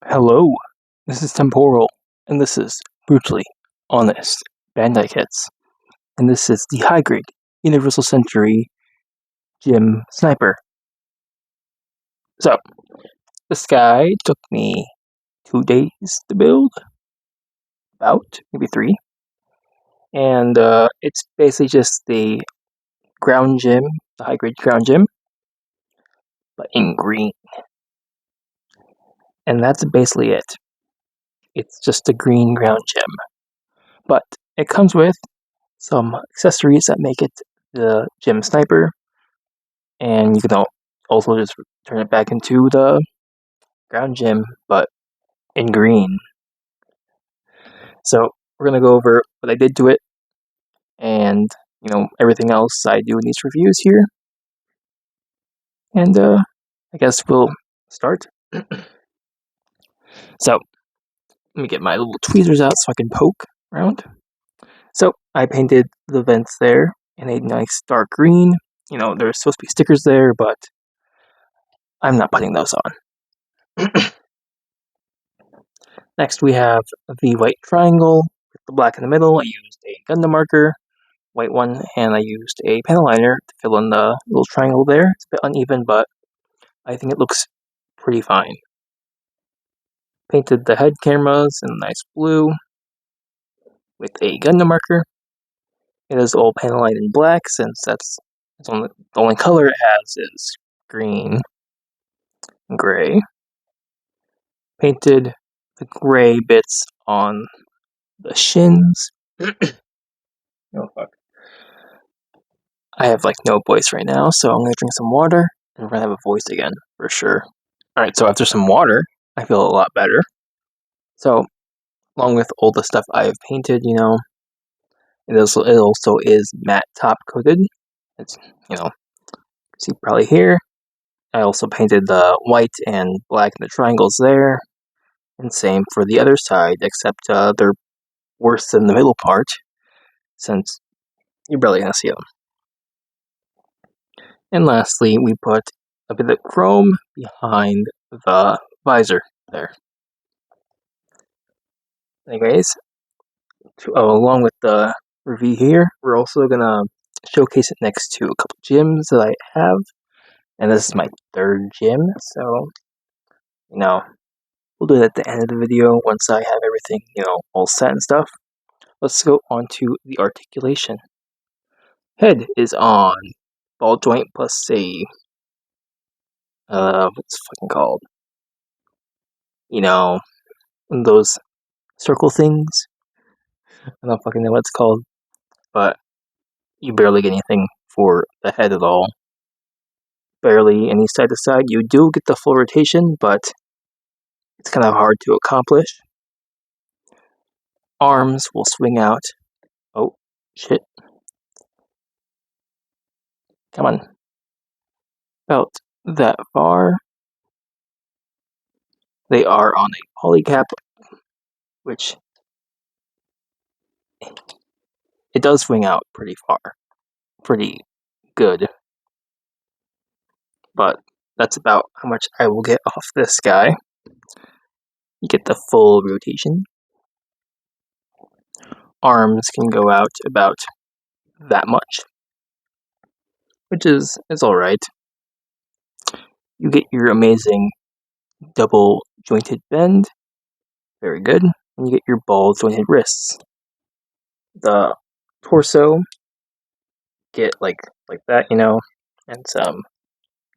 Hello, this is Temporwhal, and this is Brutally Honest Bandai Kits, and this is the high-grade Universal Century Gym Sniper. So, this guy took me 2 days to build, about, maybe 3, and it's basically just the ground gym, the high-grade ground gym, but in green. And that's basically it. It's just a green ground gym. But it comes with some accessories that make it the gym sniper, and you can also just turn it back into the ground gym, but in green. So we're gonna go over what I did to it, and everything else I do in these reviews here, and I guess we'll start. So let me get my little tweezers out so I can poke around. So I painted the vents there in a nice dark green. There's supposed to be stickers there, but I'm not putting those on. Next we have the white triangle with the black in the middle. I used a Gundam marker, white one, and I used a panel liner to fill in the little triangle there. It's a bit uneven, but I think it looks pretty fine. Painted the head cameras in a nice blue with a Gundam marker. It is all panel lined in black since that's the only color it has is green and gray. Painted the gray bits on the shins. Oh fuck. I have no voice right now, so I'm gonna drink some water and we're gonna have a voice again for sure. Alright, so after some water, I feel a lot better. So, along with all the stuff I have painted, it also is matte top coated. It's, see probably here. I also painted the white and black in the triangles there. And same for the other side, except they're worse than the middle part, since you're barely gonna see them. And lastly, we put a bit of chrome behind the visor there. Anyways, along with the review here, we're also gonna showcase it next to a couple gyms that I have, and this is my 3rd gym, so we'll do that at the end of the video once I have everything all set and stuff. Let's go on to the articulation. Head is on ball joint plus a what's it fucking called? Those circle things. I don't fucking know what it's called, but you barely get anything for the head at all. Barely any side to side. You do get the full rotation, but it's kind of hard to accomplish. Arms will swing out. Oh, shit. Come on. About that far. They are on a polycap, which it does swing out pretty far. Pretty good. But that's about how much I will get off this guy. You get the full rotation. Arms can go out about that much, which is alright. You get your amazing double jointed bend, very good, and you get your ball jointed wrists. The torso, get like that, and some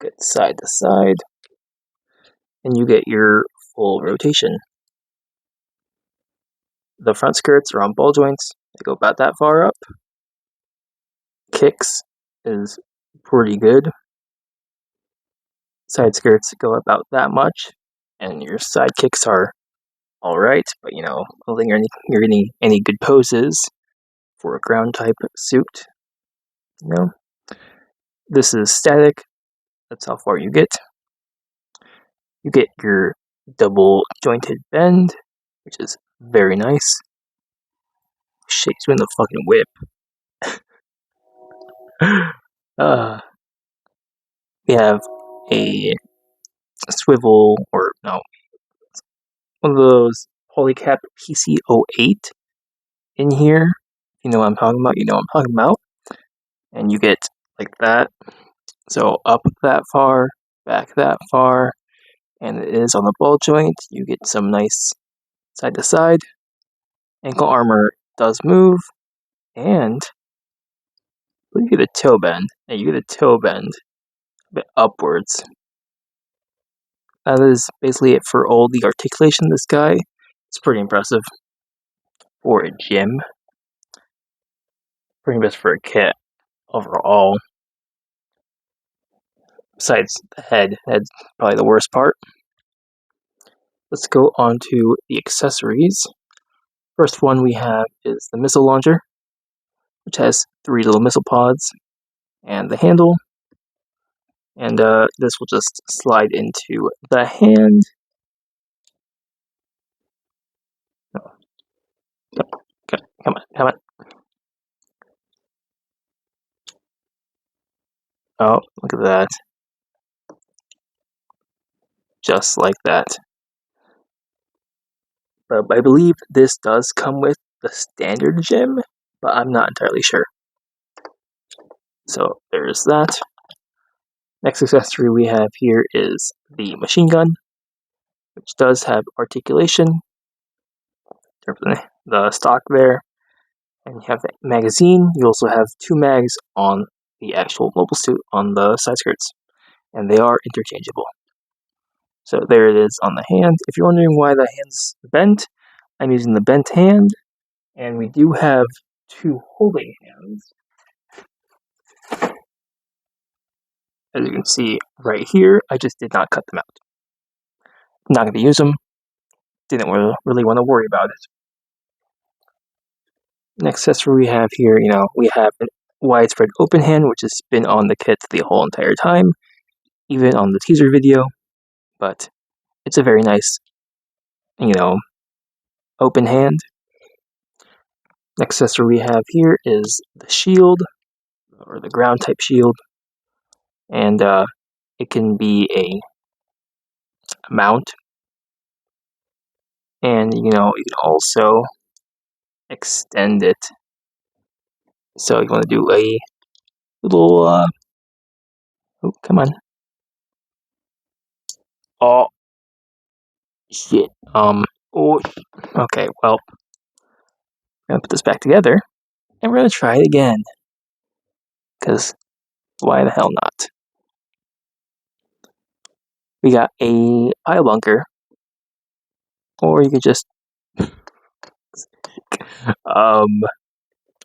good side to side, and you get your full rotation. The front skirts are on ball joints, they go about that far up. Kicks is pretty good. Side skirts go about that much, and your side kicks are alright, but I don't think you're getting any good poses for a ground type suit. This is static, that's how far you get. You get your double jointed bend, which is very nice. Shit, he's doing the fucking whip. We have a swivel, or no, one of those polycap PC08 in here. You know what I'm talking about, you know what I'm talking about. And you get like that. So up that far, back that far, and it is on the ball joint. You get some nice side to side. Ankle armor does move, and you get a toe bend, and you get a toe bend a bit upwards. That is basically it for all the articulation of this guy. It's pretty impressive for a gym. Pretty best for a kit overall. Besides the head, head's probably the worst part. Let's go on to the accessories. First one we have is the missile launcher, which has 3 little missile pods, and the handle. And this will just slide into the hand. Okay, come on. Oh, look at that. Just like that. But I believe this does come with the standard gem, but I'm not entirely sure. So there's that. Next accessory we have here is the machine gun, which does have articulation. The stock there. And you have the magazine. You also have 2 mags on the actual mobile suit on the side skirts, and they are interchangeable. So there it is on the hand. If you're wondering why the hand's bent, I'm using the bent hand, and we do have 2 holding hands. As you can see right here, I just did not cut them out. I'm not going to use them. Didn't really want to worry about it. Next accessory we have here, we have a widespread open hand, which has been on the kit the whole entire time, even on the teaser video. But it's a very nice, open hand. Next accessory we have here is the shield, or the ground type shield. And it can be a mount. And, you can also extend it. So you want to do a little, oh, come on. Oh, shit. Oh, okay, well, I'm gonna put this back together, and we're gonna try it again. Because why the hell not? We got a eye bunker, or you could just, okay,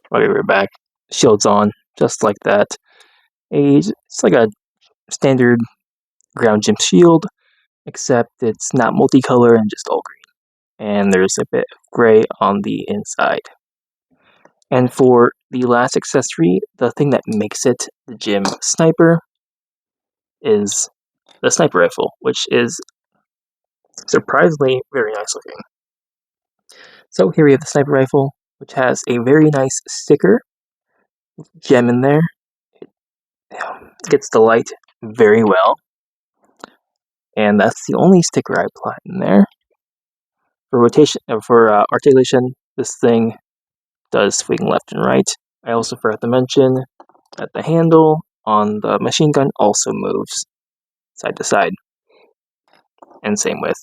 we're back. Shield's on, just like that. It's like a standard ground gym shield, except it's not multicolor and just all green. And there's a bit of gray on the inside. And for the last accessory, the thing that makes it the gym sniper is the sniper rifle, which is surprisingly very nice looking. So here we have the sniper rifle, which has a very nice sticker, gem in there. It gets the light very well. And that's the only sticker I applied in there. For articulation, this thing does swing left and right. I also forgot to mention that the handle on the machine gun also moves side to side. And same with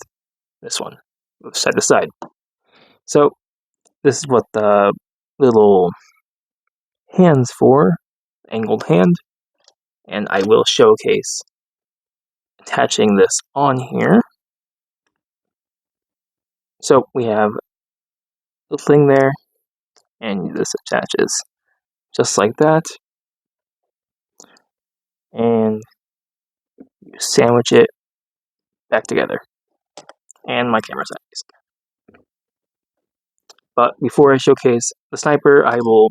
this one, moves side to side. So this is what the little hand's for, angled hand. And I will showcase attaching this on here. So we have the thing there, and this attaches just like that. And you sandwich it back together. And my camera's at. But before I showcase the sniper, I will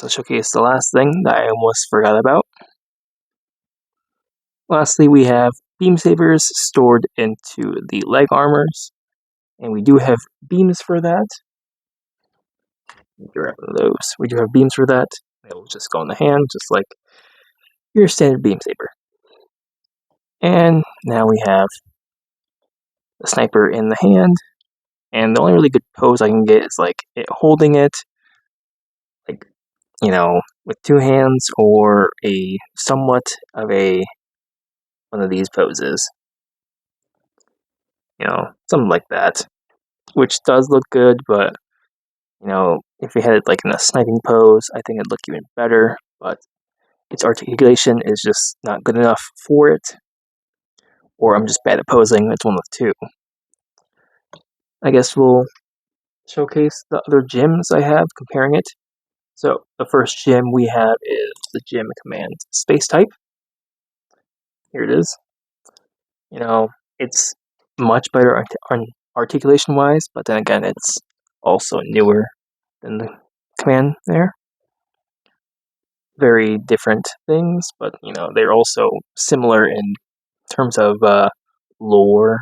showcase the last thing that I almost forgot about. Lastly, we have beam sabers stored into the leg armors, and we do have beams for that. Grab those. We do have beams for that. They will just go in the hand, just like your standard beam saber. And now we have the sniper in the hand, And the only really good pose I can get is like it holding it, like, with two hands, or a somewhat of one of these poses. Something like that, which does look good, but if we had it like in a sniping pose, I think it'd look even better, but its articulation is just not good enough for it, or I'm just bad at posing. It's one of the two. I guess we'll showcase the other gyms I have, comparing it. So the first gym we have is the gym command space type. Here it is. It's much better articulation wise, but then again, it's also newer than the command there. Very different things, but they're also similar in terms of lore,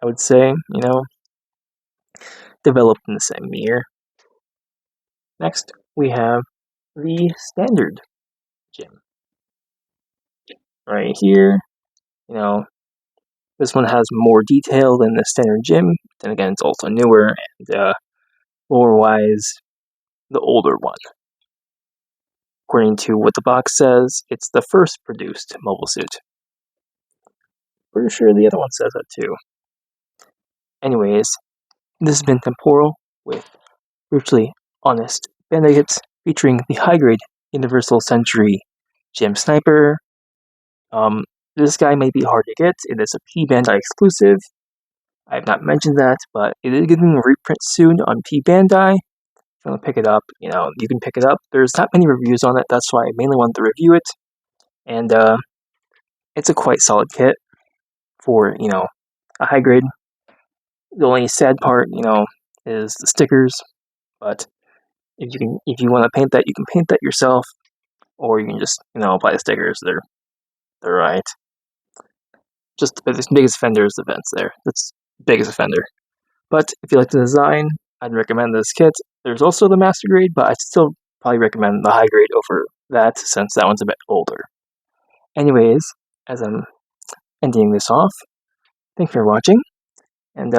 I would say, developed in the same year. Next, we have the standard gym. Right here, this one has more detail than the standard gym. Then again, it's also newer and lore-wise, the older one. According to what the box says, it's the first produced mobile suit. Pretty sure the other one says that too. Anyways, this has been Temporwhal with brutally honest Bandai hits featuring the high-grade Universal Century Gem Sniper. This guy may be hard to get. It is a P-Bandai exclusive. I have not mentioned that, but it is getting a reprint soon on P-Bandai. If you want to pick it up, you can pick it up. There's not many reviews on it, that's why I mainly wanted to review it. And it's a quite solid kit for, a high grade. The only sad part, is the stickers, but if you want to paint that, you can paint that yourself, or you can just, buy the stickers. They're right. Just the biggest offender is the vents there. That's the biggest offender. But if you like the design, I'd recommend this kit. There's also the master grade, but I'd still probably recommend the high grade over that, since that one's a bit older. Anyways, as I'm ending this off, thank you for watching, and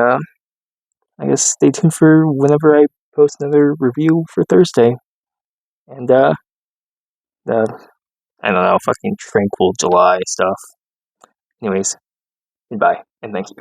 I guess stay tuned for whenever I post another review for Thursday. And the I don't know, fucking tranquil July stuff. Anyways, goodbye, and thank you.